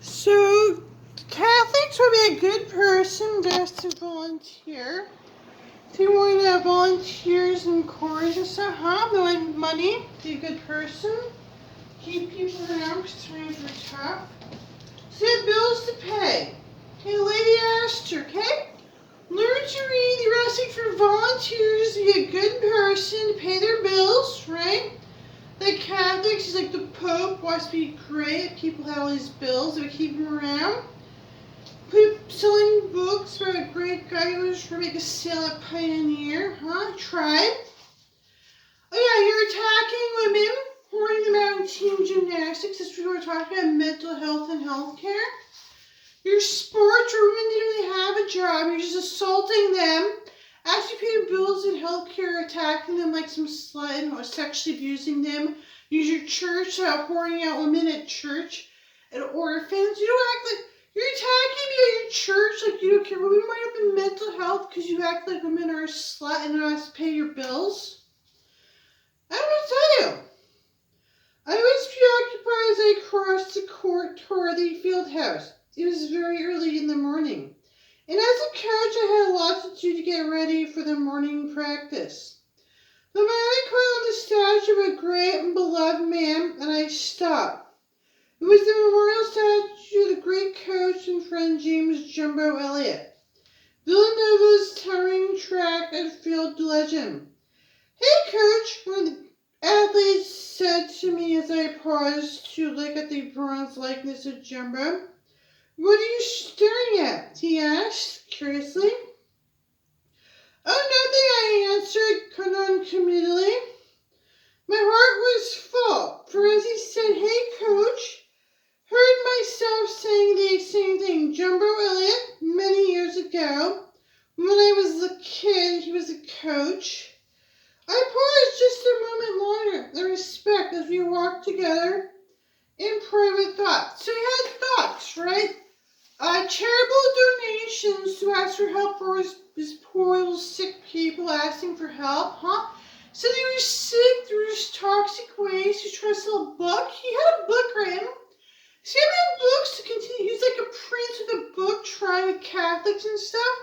So, Catholics would be a good person just to volunteer. If you want to volunteers and chorus and stuff, huh? They want money, be a good person. Keep people around because times are tough. So you have bills to pay. Hey, Lady Esther, okay? Learn to read. You're asking for volunteers to be a good person, to pay their bills, right? Like Catholics, like the Pope wants to be great. People have all these bills, they would keep them around. Selling books by a great guy who was trying to make a sale at Pioneer, huh? Try. Oh yeah, you're attacking women, pouring them out in team gymnastics. That's what we're talking about, mental health and healthcare. Your sports where women didn't really have a job, you're just assaulting them. Actually pay their bills in healthcare, attacking them like some slut or sexually abusing them. Use your church, pouring out women at church and orphans. You don't act like you're attacking me at your church like you don't care. Women might have been mental health because you act like women are a slut and don't have to pay your bills. I don't know what to tell you. I was preoccupied as I crossed the court toward the field house. It was very early in the morning. And as a coach, I had a lot to do to get ready for the morning practice. The man I caught on the statue of a great and beloved man, and I stopped. It was the memorial statue of the great coach and friend James Jumbo Elliott, Villanova's towering track and field legend. Hey, coach, one of the athletes said to me as I paused to look at the bronze likeness of Jumbo. What are you staring at? He asked, curiously. Oh, nothing, I answered noncommittally. My heart was full, for as he said, hey, coach, heard myself saying the same thing. Jumbo Elliott, many years ago, when I was a kid, he was a coach. I paused just a moment longer in respect as we walked together in private thought. So he had thoughts, right? Charitable donations to ask for help for his poor little sick people asking for help, huh? So they were sick through his toxic ways. He's trying to sell a book. He had a book written. So he had books to continue. He's like a prince with a book trying with Catholics and stuff.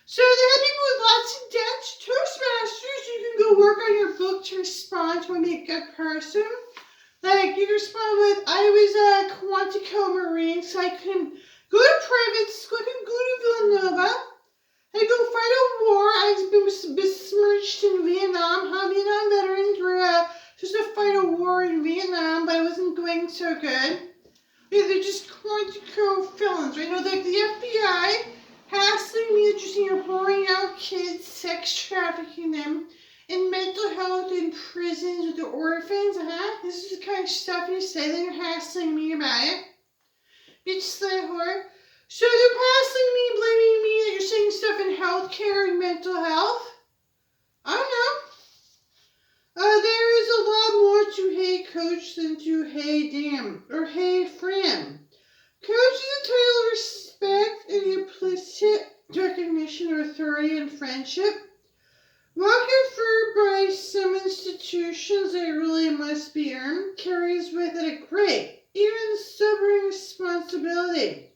So they had people with lots of debts. Toastmasters, you can go work on your book to respond to be a good person. Like you respond with, I was a Quantico Marine, so I couldn't go to private school, I couldn't go to Villanova. I had to go fight a war. I was besmirched in Vietnam. Vietnam veterans were supposed to fight a war in Vietnam, but it wasn't going so good. Yeah, they're just Quantico felons, right? Like the FBI hassling me, just whoring out kids, sex trafficking them, in mental health in prisons with the orphans, This is the kind of stuff you say, then you're hassling me about it. Bitch, slut whore. So they're hassling me, blaming me that you're saying stuff in healthcare and mental health? I don't know. There is a lot more to hey coach than to hey damn, or hey friend. Coach is a title of respect and implicit recognition of authority and friendship. While conferred by some institutions that really must be earned, carries with it a great, even sobering responsibility.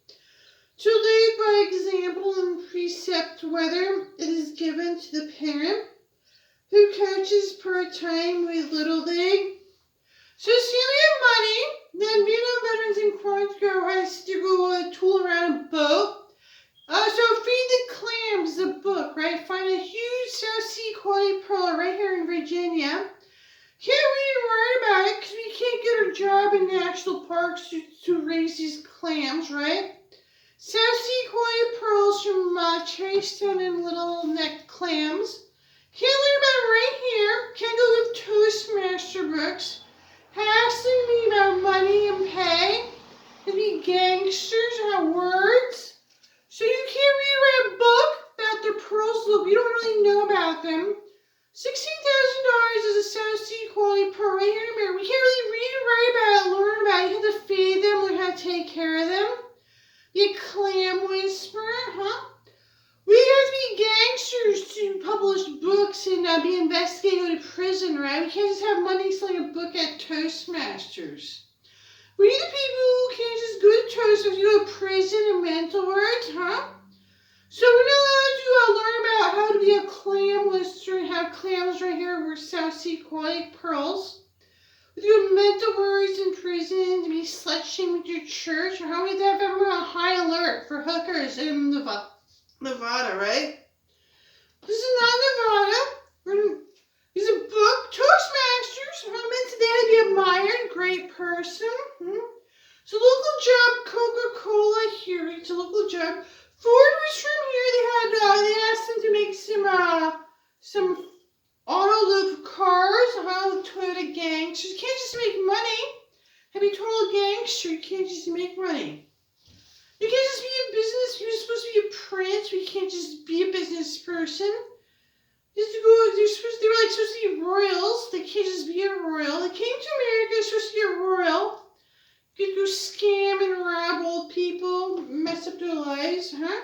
To lead by example and precept whether it is given to the parent who coaches part-time with Little League. So stealing money, then Vietnam veterans in Quantico has to go tool around a boat. So Feed the Clams, the book, right? Find a huge South Sea quality pearl right here in Virginia. Can't read and write about it because we can't get a job in national parks to raise these clams, right? South Sea quality pearls from cherry stone and little neck clams. Can't learn about it right here. Can't go with Toastmaster books. Hassling me about money and pay. To be gangsters and words. So you can't read a book about the pearls. Look, you don't really know about them. $16,000 is a South Sea quality pearl right here in America. We can't really read and write about it, learn about it. You have to feed them, learn how to take care of them. Be a clam whisperer, We have to be gangsters to publish books and be investigated, go to prison, right? We can't just have money selling a book at Toastmasters. We need the people who can't just go to supposed to go to prison and mental wards, huh? So we're not allowed to learn about how to be a clam lister and have clams right here. We're sassy, quiet pearls. We do mental worries in prison, to be slut-shamed with your church, or how we have everyone on high alert for hookers in Nevada, right? This is not Nevada. There's a book, Toastmasters, how meant today to be admired, great person. It's a local job, Coca-Cola here. It's a local job. Ford was from here. They asked them to make some auto loop cars, Toyota gangsters. You can't just make money. Have you total gangster? You can't just make money. You can't just be a business. You're supposed to be a prince. You can't just be a business person. They're supposed to be royals. They can't just be a royal. They came to America. They're supposed to be a royal. You could go scam and rob old people, mess up their lives, huh?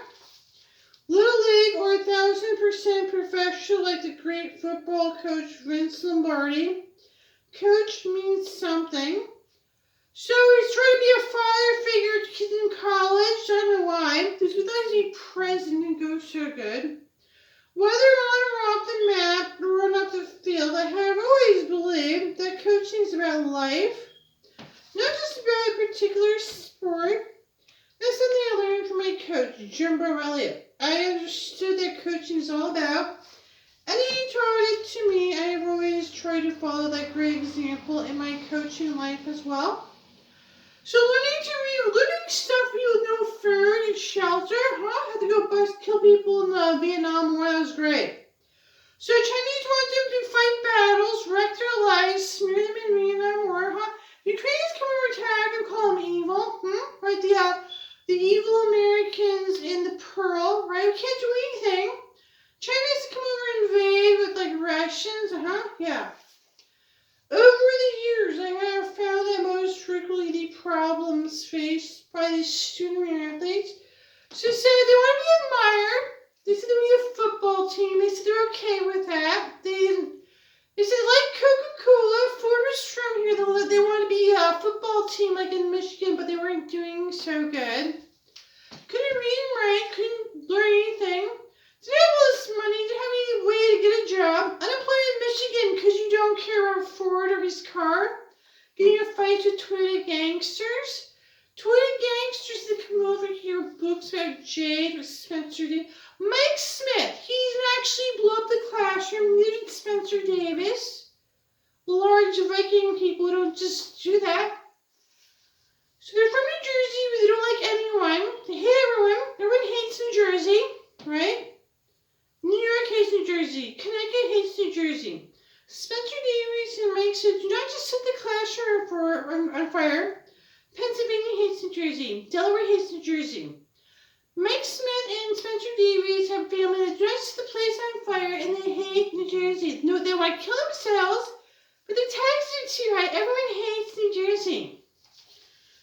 Little League or 1,000% professional, like the great football coach Vince Lombardi. Coach means something. So he's trying to be a father figure to kids in college. I don't know why. Because we thought he'd be president and go so good. Whether on or off the map or on off the field, I have always believed that coaching is about life, not just about a particular sport. That's something I learned from my coach, Jumbo Elliott. I understood that coaching is all about, and he taught it to me. I have always tried to follow that great example in my coaching life as well. So learning stuff with no food and shelter, huh? Had to go kill people in the Vietnam War. That was great. So Chinese want them to fight battles, wreck their lives, smear them in Vietnam War, huh? Ukrainians come over attack and call them evil, right? The evil Americans in the Pearl, right? We can't do anything. China's come over and invade with like Russians, yeah. Over the years, I have found that most frequently the problems faced by these student athletes. So say they want to be admired. They said they want to be a football team. They said they're okay with that. They said like Coca-Cola, Ford was from here. They want to be a football team like in Michigan, but they weren't doing so good. Couldn't read and write, couldn't learn anything. Didn't have all this money, didn't have any way to get a job. Unemployed in Michigan because you don't care about Ford or his car. Getting in fights with Toyota gangsters. Toyota gangsters that come over here, books about Jade with Spencer Davis. Mike Smith, he actually blew up the classroom, muted Spencer Davis. Large Viking people don't just do that. So they're from New Jersey, but they don't like anyone. They hate everyone. Everyone hates New Jersey, right? New York hates New Jersey. Connecticut hates New Jersey. Spencer Davis and Mike Smith do not just set the classroom on fire. Pennsylvania hates New Jersey. Delaware hates New Jersey. Mike Smith and Spencer Davis have family that do not set the place on fire, and they hate New Jersey. No, they want to kill themselves, but the taxes are too high. Everyone hates New Jersey.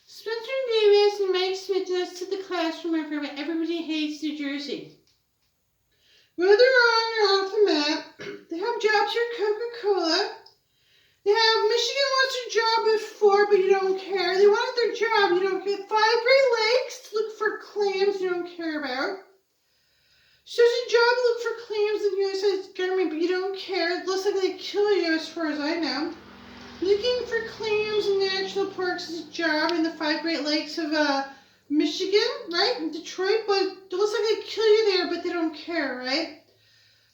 Spencer Davis and Mike Smith do not set the classroom on fire, but everybody hates New Jersey. Whether on or off the map, they have jobs here at Coca-Cola. They have Michigan wants a job with Ford, but you don't care. They wanted their job, you don't care. 5 Great Lakes to look for clams you don't care about. So there's a job to look for clams in the U.S. government, but you don't care. It looks like they kill you as far as I know. Looking for clams in national parks is a job in the 5 Great Lakes of Michigan, right? In Detroit, but it looks like they kill you there, but they don't care, right?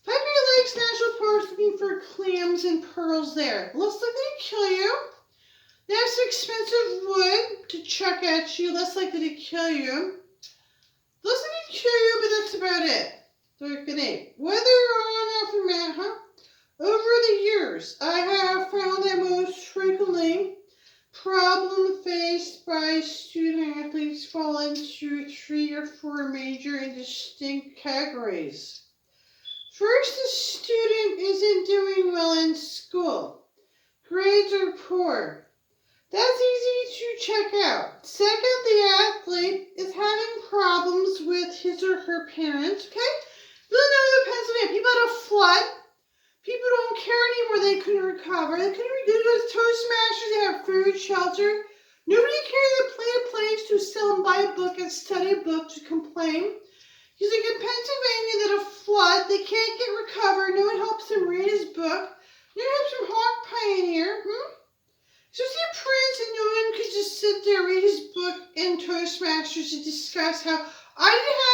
5 Great Lakes National Parks looking for clams and pearls there. It looks like they kill you. They have some expensive wood to chuck at you, less likely to kill you. Looks like they kill you, but that's about it. They're gonna whether on off the map, over the years, I have found that most frequently problem faced by student athletes fall into 3 or 4 major and distinct categories. First, the student isn't doing well in school. Grades are poor. That's easy to check out. Second, the athlete is having problems with his or her parents, okay? Villanova, Pennsylvania, people had a flood. People don't care anymore. They couldn't recover. They couldn't do those Toastmasters. They have food, shelter. Nobody cared. They played a place to who sell and buy a book and study a book to complain. He's like, in Pennsylvania, that a flood, they can't get recovered. No one helps him read his book. No one helps him hawk Pioneer. So is he a prince and no one could just sit there, read his book in Toastmasters to discuss how I didn't